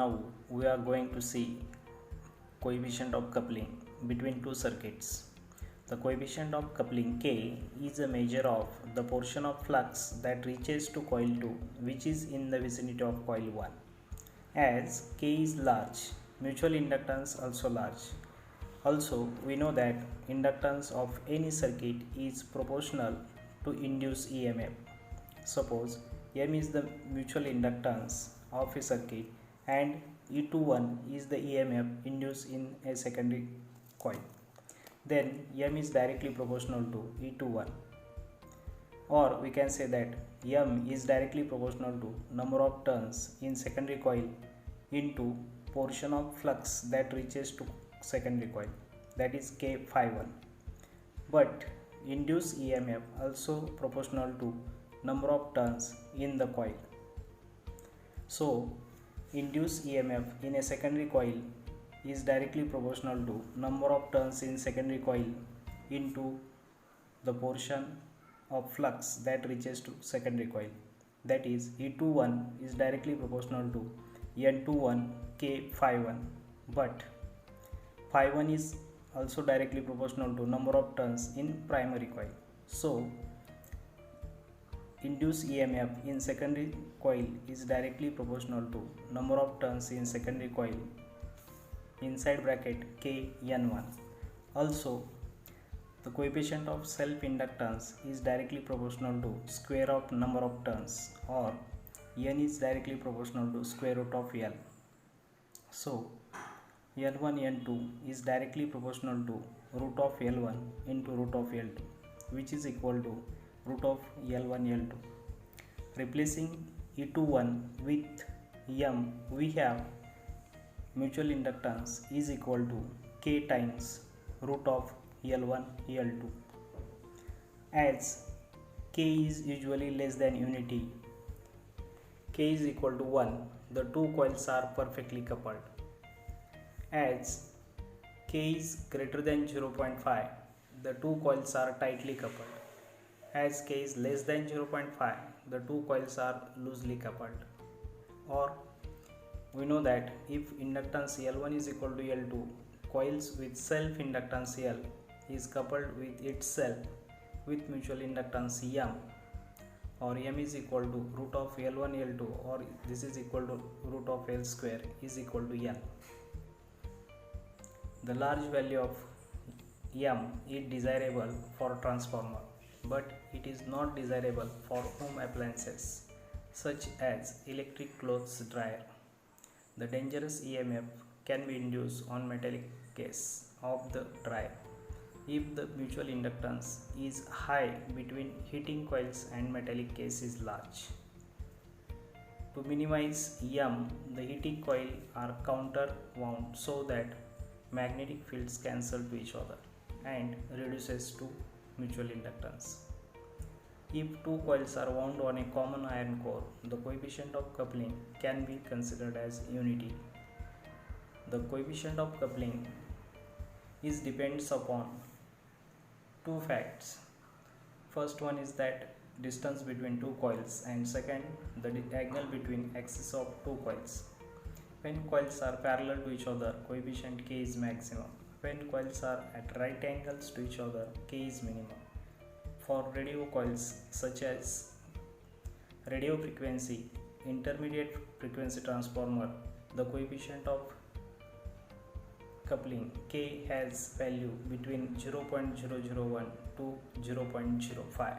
Now we are going to see coefficient of coupling between two circuits. The coefficient of coupling K is a measure of the portion of flux that reaches to coil 2 which is in the vicinity of coil 1. As K is large, mutual inductance also large. Also, we know that inductance of any circuit is proportional to induced EMF. Suppose M is the mutual inductance of a circuit and E21 is the EMF induced in a secondary coil. Then M is directly proportional to E21, or we can say that M is directly proportional to number of turns in secondary coil into portion of flux that reaches to secondary coil, that is K∅1. But induced EMF also proportional to number of turns in the coil. So induced EMF in a secondary coil is directly proportional to number of turns in secondary coil into the portion of flux that reaches to secondary coil, that is E21 is directly proportional to N21 K∅1, but ∅1 is also directly proportional to number of turns in primary coil. So induced EMF in secondary coil is directly proportional to number of turns in secondary coil inside bracket Kn1. Also, the coefficient of self-inductance is directly proportional to square of number of turns, or N is directly proportional to square root of L. So N1 N2 is directly proportional to root of L1 into root of L2, which is equal to root of L1 L2. Replacing E21 with M, we have mutual inductance is equal to K times root of L1 L2. As K is usually less than unity, K is equal to 1, the two coils are perfectly coupled. As K is greater than 0.5, the two coils are tightly coupled. As K is less than 0.5, the two coils are loosely coupled. Or we know that if inductance L1 is equal to L2, coils with self-inductance L is coupled with itself with mutual inductance M, or M is equal to root of L1 L2, or this is equal to root of L square is equal to N. The large value of M is desirable for transformer, but it is not desirable for home appliances such as electric clothes dryer. The dangerous EMF can be induced on metallic case of the dryer if the mutual inductance is high between heating coils and metallic case is large. To minimize M, the heating coil are counter wound so that magnetic fields cancel to each other and reduces to mutual inductance. If two coils are wound on a common iron core, the coefficient of coupling can be considered as unity. The coefficient of coupling depends upon two facts. First one is that distance between two coils, and second, the angle between axis of two coils. When coils are parallel to each other, coefficient K is maximum. When coils are at right angles to each other, K is minimum. For radio coils such as radio frequency, intermediate frequency transformer, the coefficient of coupling K has value between 0.001 to 0.05.